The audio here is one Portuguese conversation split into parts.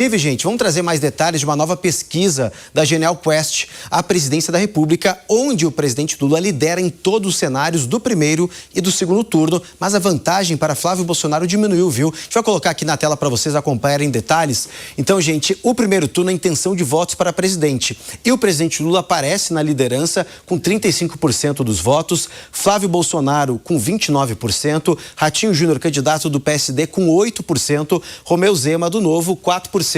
Inclusive, gente, vamos trazer mais detalhes de uma nova pesquisa da Genial Quest à presidência da República, onde o presidente Lula lidera em todos os cenários do primeiro e do segundo turno, mas a vantagem para Flávio Bolsonaro diminuiu, viu? A gente vai colocar aqui na tela para vocês acompanharem detalhes. Então, gente, o primeiro turno é a intenção de votos para presidente. E o presidente Lula aparece na liderança com 35% dos votos, Flávio Bolsonaro com 29%, Ratinho Júnior, candidato do PSD, com 8%, Romeu Zema, do Novo, 4%.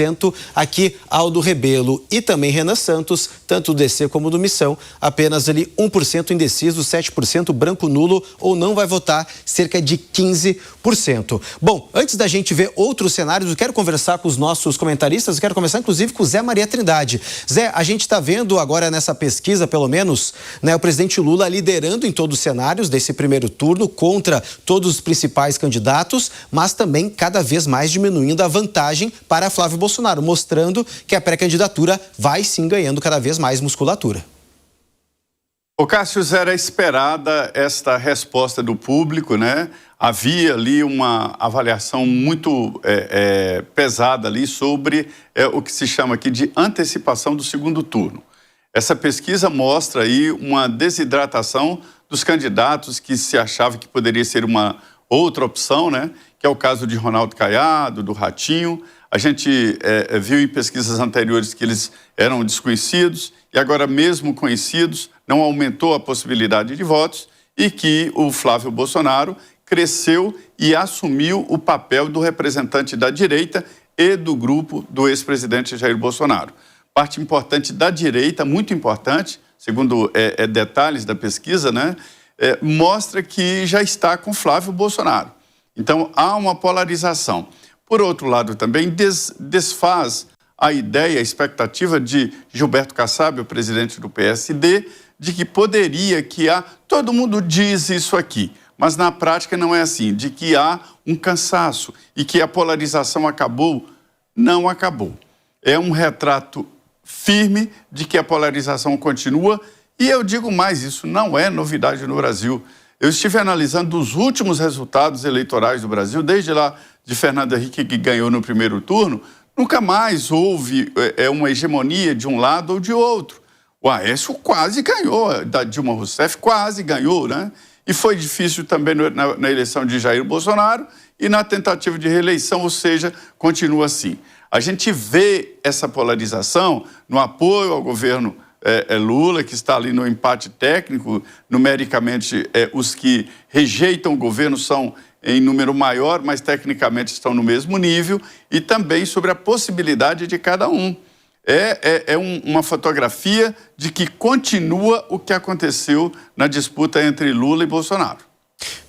Aqui Aldo Rebelo e também Renan Santos, tanto do DC como do Missão, apenas ali 1% indeciso, 7% branco nulo ou não vai votar, cerca de 15%. Bom, antes da gente ver outros cenários, eu quero conversar com os nossos comentaristas, eu quero conversar inclusive com o Zé Maria Trindade. Zé, a gente está vendo agora nessa pesquisa, pelo menos, né, o presidente Lula liderando em todos os cenários desse primeiro turno contra todos os principais candidatos, mas também cada vez mais diminuindo a vantagem para Flávio Bolsonaro, mostrando que a pré-candidatura vai sim ganhando cada vez mais musculatura. O Cássio, era esperada esta resposta do público, né? Havia ali uma avaliação muito pesada ali sobre o que se chama aqui de antecipação do segundo turno. Essa pesquisa mostra aí uma desidratação dos candidatos que se achava que poderia ser uma outra opção, né? Que é o caso de Ronaldo Caiado, do Ratinho. A gente viu em pesquisas anteriores que eles eram desconhecidos e agora, mesmo conhecidos, não aumentou a possibilidade de votos e que o Flávio Bolsonaro cresceu e assumiu o papel do representante da direita e do grupo do ex-presidente Jair Bolsonaro. Parte importante da direita, muito importante, segundo detalhes da pesquisa, né, mostra que já está com Flávio Bolsonaro. Então, há uma polarização. Por outro lado, também desfaz a ideia, a expectativa de Gilberto Kassab, o presidente do PSD, de que poderia que há... Todo mundo diz isso aqui, mas na prática não é assim, de que há um cansaço e que a polarização acabou. Não acabou. É um retrato firme de que a polarização continua e eu digo mais, isso não é novidade no Brasil. Eu estive analisando os últimos resultados eleitorais do Brasil, desde lá de Fernando Henrique, que ganhou no primeiro turno, nunca mais houve uma hegemonia de um lado ou de outro. O Aécio quase ganhou, da Dilma Rousseff quase ganhou, né? E foi difícil também na eleição de Jair Bolsonaro e na tentativa de reeleição, ou seja, continua assim. A gente vê essa polarização no apoio ao governo Lula, que está ali no empate técnico, numericamente os que rejeitam o governo são em número maior, mas tecnicamente estão no mesmo nível, e também sobre a possibilidade de cada um. Uma fotografia de que continua o que aconteceu na disputa entre Lula e Bolsonaro.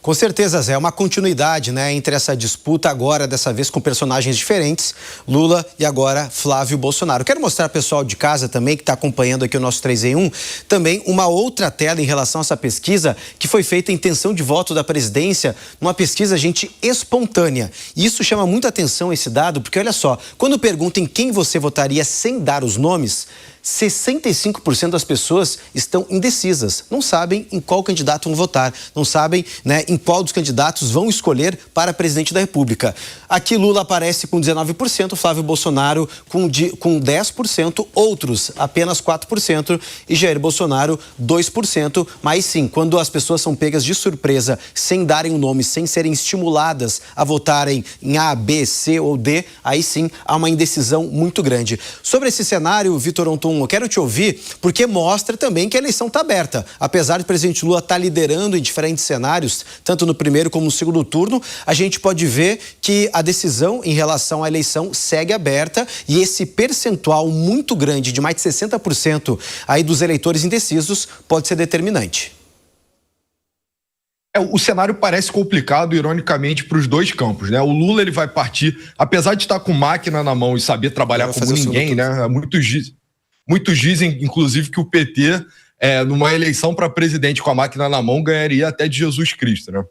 Com certeza, Zé, é uma continuidade, né, entre essa disputa agora, dessa vez com personagens diferentes, Lula e agora Flávio Bolsonaro. Quero mostrar ao pessoal de casa também, que está acompanhando aqui o nosso 3 em 1, também uma outra tela em relação a essa pesquisa, que foi feita em intenção de voto da presidência, uma pesquisa, gente, espontânea. E isso chama muita atenção, esse dado, porque olha só, quando perguntam em quem você votaria sem dar os nomes, 65% das pessoas estão indecisas, não sabem em qual candidato vão votar, não sabem, né, em qual dos candidatos vão escolher para presidente da República. Aqui Lula aparece com 19%, Flávio Bolsonaro com 10%, outros apenas 4% e Jair Bolsonaro 2%. Mas sim, quando as pessoas são pegas de surpresa, sem darem o nome, sem serem estimuladas a votarem em A, B, C ou D, aí sim há uma indecisão muito grande. Sobre esse cenário, Vitor Anton, eu quero te ouvir, porque mostra também que a eleição está aberta. Apesar do presidente Lula estar liderando em diferentes cenários, tanto no primeiro como no segundo turno, a gente pode ver que a decisão em relação à eleição segue aberta e esse percentual muito grande, de mais de 60% aí dos eleitores indecisos, pode ser determinante. O cenário parece complicado, ironicamente, para os dois campos, né? O Lula, ele vai partir, apesar de estar com máquina na mão e saber trabalhar como ninguém, né? Muitos dizem, inclusive, que o PT, numa eleição para presidente com a máquina na mão, ganharia até de Jesus Cristo, né?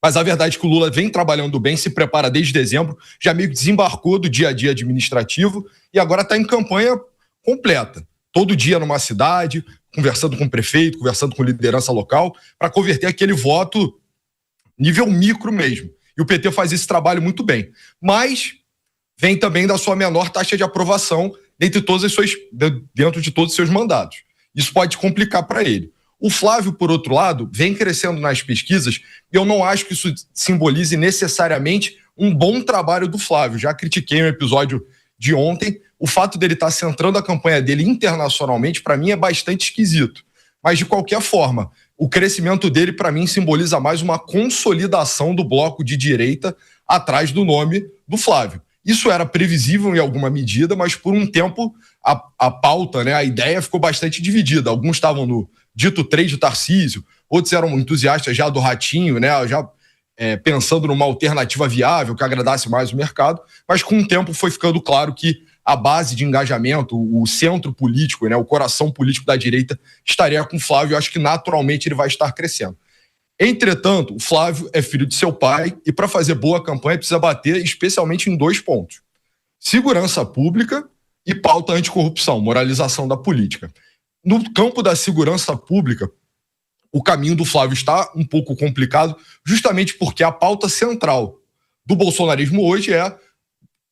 Mas a verdade é que o Lula vem trabalhando bem, se prepara desde dezembro, já meio que desembarcou do dia a dia administrativo e agora está em campanha completa. Todo dia numa cidade, conversando com o prefeito, conversando com liderança local, para converter aquele voto nível micro mesmo. E o PT faz esse trabalho muito bem. Mas vem também da sua menor taxa de aprovação dentro de todos os seus mandatos. Isso pode complicar para ele. O Flávio, por outro lado, vem crescendo nas pesquisas e eu não acho que isso simbolize necessariamente um bom trabalho do Flávio. Já critiquei no episódio de ontem. O fato dele estar centrando a campanha dele internacionalmente, para mim, é bastante esquisito. Mas, de qualquer forma, o crescimento dele, para mim, simboliza mais uma consolidação do bloco de direita atrás do nome do Flávio. Isso era previsível em alguma medida, mas por um tempo a pauta, né, a ideia ficou bastante dividida. Alguns estavam no dito 3 de Tarcísio, outros eram entusiastas já do Ratinho, né, já pensando numa alternativa viável que agradasse mais o mercado, mas com o tempo foi ficando claro que a base de engajamento, o centro político, né, o coração político da direita estaria com o Flávio. Eu acho que naturalmente ele vai estar crescendo. Entretanto, o Flávio é filho de seu pai e para fazer boa campanha precisa bater especialmente em 2 pontos: segurança pública e pauta anticorrupção, moralização da política. No campo da segurança pública, o caminho do Flávio está um pouco complicado, justamente porque a pauta central do bolsonarismo hoje é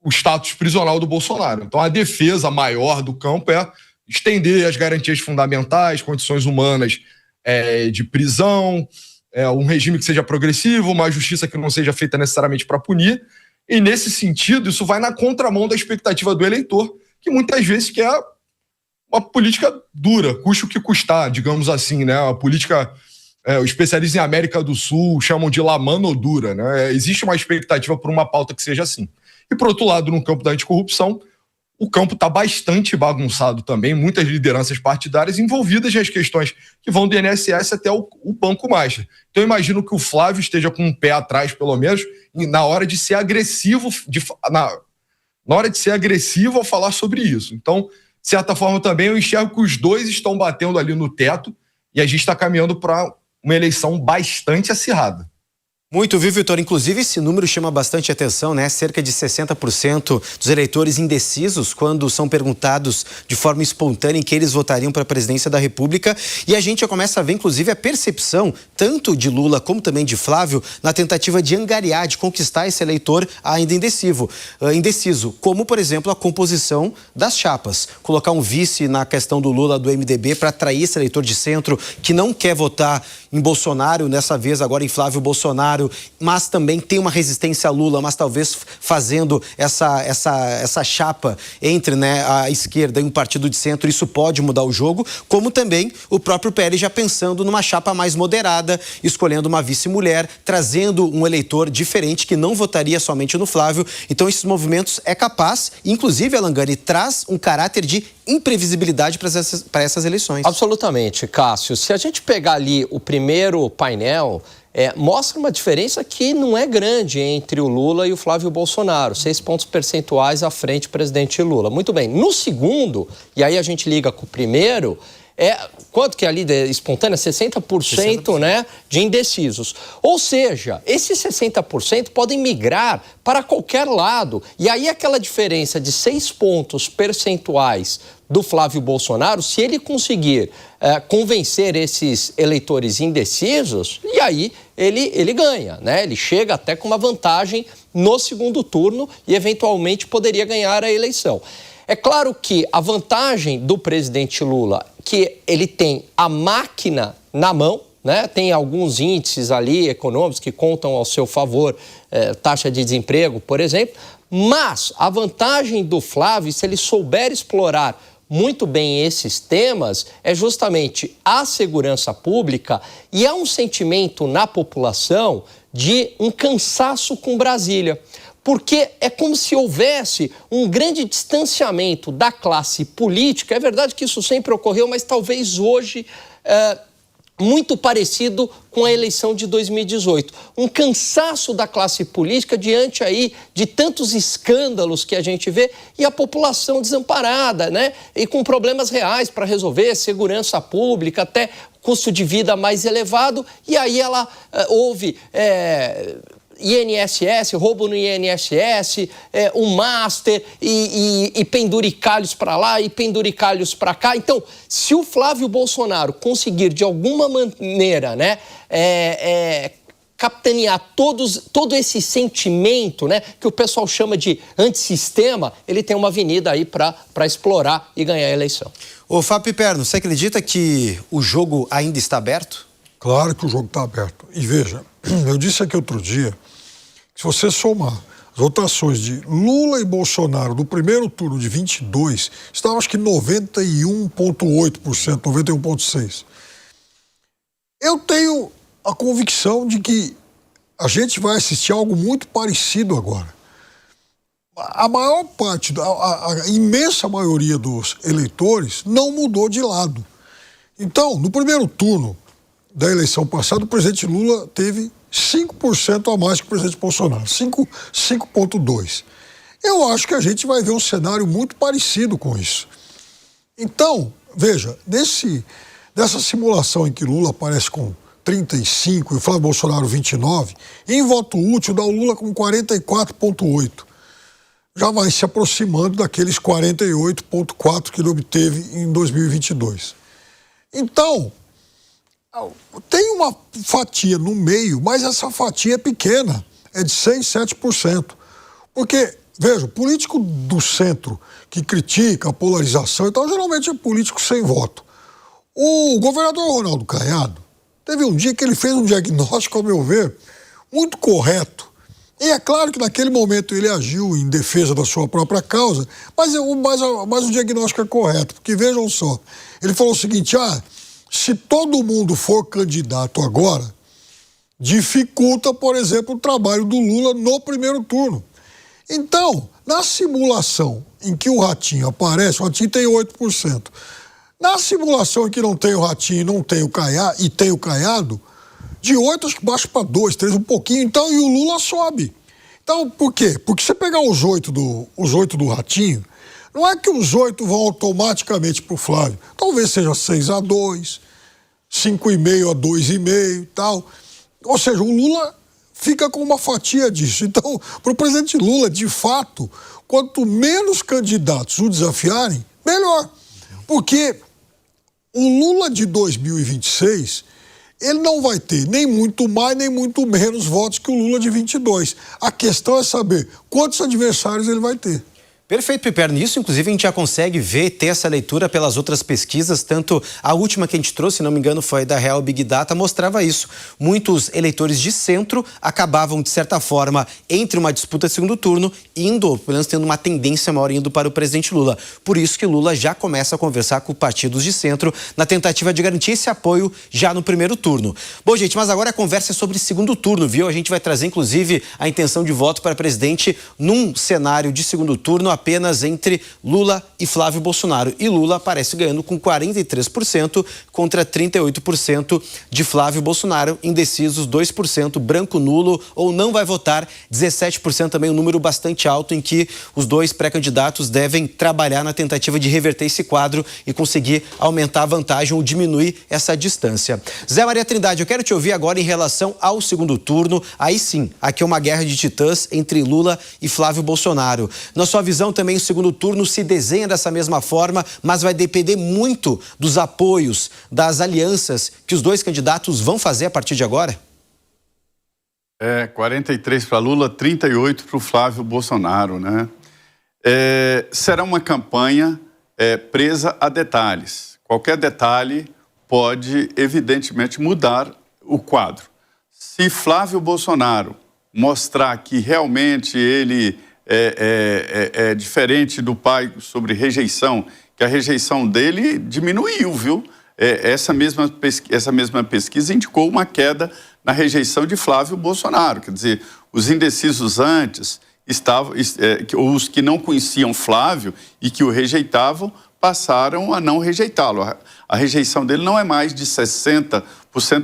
o status prisional do Bolsonaro. Então, a defesa maior do campo é estender as garantias fundamentais, condições humanas de prisão, um regime que seja progressivo, uma justiça que não seja feita necessariamente para punir. E, nesse sentido, isso vai na contramão da expectativa do eleitor, que muitas vezes quer uma política dura, custe o que custar, digamos assim, né? A política, os especialistas em América do Sul chamam de la mano dura, né? Existe uma expectativa por uma pauta que seja assim. E, por outro lado, no campo da anticorrupção, o campo está bastante bagunçado também, muitas lideranças partidárias envolvidas nas questões que vão do INSS até o Banco Master. Então, eu imagino que o Flávio esteja com um pé atrás, pelo menos, na hora de ser agressivo, na hora de ser agressivo ao falar sobre isso. Então, de certa forma, também eu enxergo que os dois estão batendo ali no teto e a gente está caminhando para uma eleição bastante acirrada. Muito, viu, Vitor? Inclusive, esse número chama bastante atenção, né? Cerca de 60% dos eleitores indecisos quando são perguntados de forma espontânea em que eles votariam para a presidência da República. E a gente já começa a ver, inclusive, a percepção tanto de Lula como também de Flávio na tentativa de angariar, de conquistar esse eleitor ainda indeciso. Como, por exemplo, a composição das chapas. Colocar um vice na questão do Lula, do MDB, para atrair esse eleitor de centro que não quer votar em Bolsonaro, dessa vez agora em Flávio Bolsonaro, mas também tem uma resistência a Lula, mas talvez fazendo essa chapa entre, né, a esquerda e um partido de centro, isso pode mudar o jogo, como também o próprio Pérez já pensando numa chapa mais moderada, escolhendo uma vice-mulher, trazendo um eleitor diferente que não votaria somente no Flávio. Então esses movimentos é capaz, inclusive, Alan Gani, traz um caráter de imprevisibilidade para essas eleições. Absolutamente, Cássio. Se a gente pegar ali o primeiro painel, mostra uma diferença que não é grande entre o Lula e o Flávio Bolsonaro, 6 pontos percentuais à frente do presidente Lula. Muito bem. No segundo, e aí a gente liga com o primeiro, quanto que é ali espontânea? 60%, né, de indecisos. Ou seja, esses 60% podem migrar para qualquer lado. E aí aquela diferença de 6 pontos percentuais do Flávio Bolsonaro, se ele conseguir convencer esses eleitores indecisos, e aí ele ganha, né? Ele chega até com uma vantagem no segundo turno e eventualmente poderia ganhar a eleição. É claro que a vantagem do presidente Lula, que ele tem a máquina na mão, né? Tem alguns índices ali econômicos que contam ao seu favor, taxa de desemprego, por exemplo, mas a vantagem do Flávio, se ele souber explorar muito bem esses temas, é justamente a segurança pública, e há um sentimento na população de um cansaço com Brasília. Porque é como se houvesse um grande distanciamento da classe política. É verdade que isso sempre ocorreu, mas talvez hoje muito parecido com a eleição de 2018. Um cansaço da classe política diante aí de tantos escândalos que a gente vê e a população desamparada, né? E com problemas reais para resolver, segurança pública, até custo de vida mais elevado. E aí ela houve INSS, roubo no INSS, um master e penduricalhos para lá e penduricalhos para cá. Então, se o Flávio Bolsonaro conseguir de alguma maneira, né, capitanear todo esse sentimento, né, que o pessoal chama de antissistema, ele tem uma avenida aí para explorar e ganhar a eleição. Ô, Fábio Piperno, você acredita que o jogo ainda está aberto? Claro que o jogo está aberto. E veja, eu disse aqui outro dia que se você somar as votações de Lula e Bolsonaro do primeiro turno de 22, estava acho que 91,8%, 91,6%. Eu tenho a convicção de que a gente vai assistir algo muito parecido agora. A maior parte, a imensa maioria dos eleitores não mudou de lado. Então, no primeiro turno da eleição passada, o presidente Lula teve 5% a mais que o presidente Bolsonaro, 5,2%. Eu acho que a gente vai ver um cenário muito parecido com isso. Então, veja, dessa simulação em que Lula aparece com 35% e o Flávio Bolsonaro 29%, em voto útil dá o Lula com 44,8%. Já vai se aproximando daqueles 48,4% que ele obteve em 2022. Então, tem uma fatia no meio, mas essa fatia é pequena, é de 6%, 7%. Porque, veja, o político do centro que critica a polarização e tal, geralmente é político sem voto. O governador Ronaldo Caiado, teve um dia que ele fez um diagnóstico, ao meu ver, muito correto. E é claro que naquele momento ele agiu em defesa da sua própria causa, mas o diagnóstico é correto, porque vejam só, ele falou o seguinte, se todo mundo for candidato agora, dificulta, por exemplo, o trabalho do Lula no primeiro turno. Então, na simulação em que o Ratinho aparece, o Ratinho tem 8%. Na simulação em que não tem o Ratinho e não tem o Caiado, e tem o Caiado, de 8 acho que baixa para 2, 3, um pouquinho, então, e o Lula sobe. Então, por quê? Porque se você pegar os 8 do Ratinho, não é que os 8 vão automaticamente para o Flávio. Talvez seja 6-2, 5,5-2,5 e tal. Ou seja, o Lula fica com uma fatia disso. Então, para o presidente Lula, de fato, quanto menos candidatos o desafiarem, melhor. Porque o Lula de 2026, ele não vai ter nem muito mais, nem muito menos votos que o Lula de 22. A questão é saber quantos adversários ele vai ter. Perfeito, Piperno. Isso, inclusive, a gente já consegue ver, ter essa leitura pelas outras pesquisas, tanto a última que a gente trouxe, se não me engano, foi da Real Big Data, mostrava isso. Muitos eleitores de centro acabavam, de certa forma, entre uma disputa de segundo turno, pelo menos tendo uma tendência maior, indo para o presidente Lula. Por isso que Lula já começa a conversar com partidos de centro na tentativa de garantir esse apoio já no primeiro turno. Bom, gente, mas agora a conversa é sobre segundo turno, viu? A gente vai trazer, inclusive, a intenção de voto para presidente num cenário de segundo turno, apenas entre Lula e Flávio Bolsonaro. E Lula aparece ganhando com 43% contra 38% de Flávio Bolsonaro. Indecisos, 2%, branco nulo ou não vai votar, 17% também, um número bastante alto em que os dois pré-candidatos devem trabalhar na tentativa de reverter esse quadro e conseguir aumentar a vantagem ou diminuir essa distância. Zé Maria Trindade, eu quero te ouvir agora em relação ao segundo turno. Aí sim, aqui é uma guerra de titãs entre Lula e Flávio Bolsonaro. Na sua visão, também o segundo turno se desenha dessa mesma forma, mas vai depender muito dos apoios, das alianças que os dois candidatos vão fazer a partir de agora? 43 para Lula, 38 para o Flávio Bolsonaro, né? Será uma campanha presa a detalhes. Qualquer detalhe pode, evidentemente, mudar o quadro. Se Flávio Bolsonaro mostrar que realmente ele é diferente do pai sobre rejeição, que a rejeição dele diminuiu, viu? Essa mesma pesquisa indicou uma queda na rejeição de Flávio Bolsonaro. Quer dizer, os indecisos antes, os que não conheciam Flávio e que o rejeitavam, passaram a não rejeitá-lo. A rejeição dele não é mais de 60%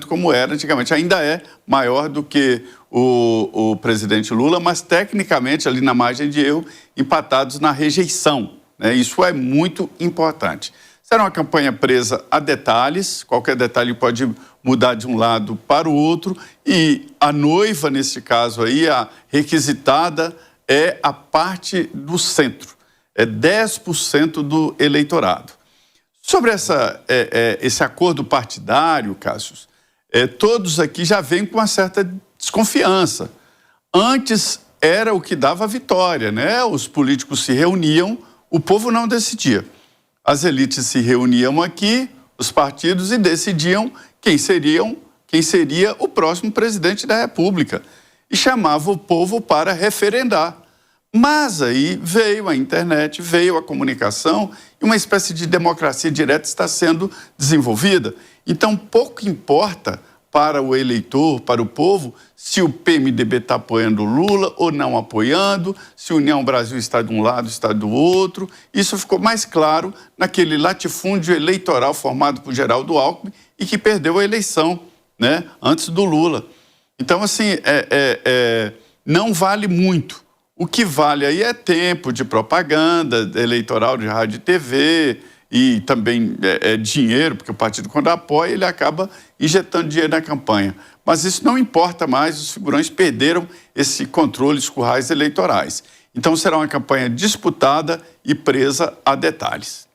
como era antigamente. Ainda é maior do que o presidente Lula, mas tecnicamente ali na margem de erro, empatados na rejeição, né? Isso é muito importante. Será uma campanha presa a detalhes, qualquer detalhe pode mudar de um lado para o outro, e a noiva, nesse caso aí, a requisitada, é a parte do centro, é 10% do eleitorado. Sobre esse acordo partidário, Cássio, todos aqui já vêm com uma certa desconfiança. Antes era o que dava a vitória, né? Os políticos se reuniam, o povo não decidia. As elites se reuniam aqui, os partidos, e decidiam quem seria o próximo presidente da República. E chamava o povo para referendar. Mas aí veio a internet, veio a comunicação e uma espécie de democracia direta está sendo desenvolvida. Então, pouco importa para o eleitor, para o povo, se o PMDB está apoiando o Lula ou não apoiando, se a União Brasil está de um lado, está do outro. Isso ficou mais claro naquele latifúndio eleitoral formado por Geraldo Alckmin e que perdeu a eleição, né, antes do Lula. Então, assim, não vale muito. O que vale aí é tempo de propaganda eleitoral de rádio e TV e também dinheiro, porque o partido, quando apoia, ele acaba injetando dinheiro na campanha. Mas isso não importa mais, os figurões perderam esse controle dos currais eleitorais. Então será uma campanha disputada e presa a detalhes.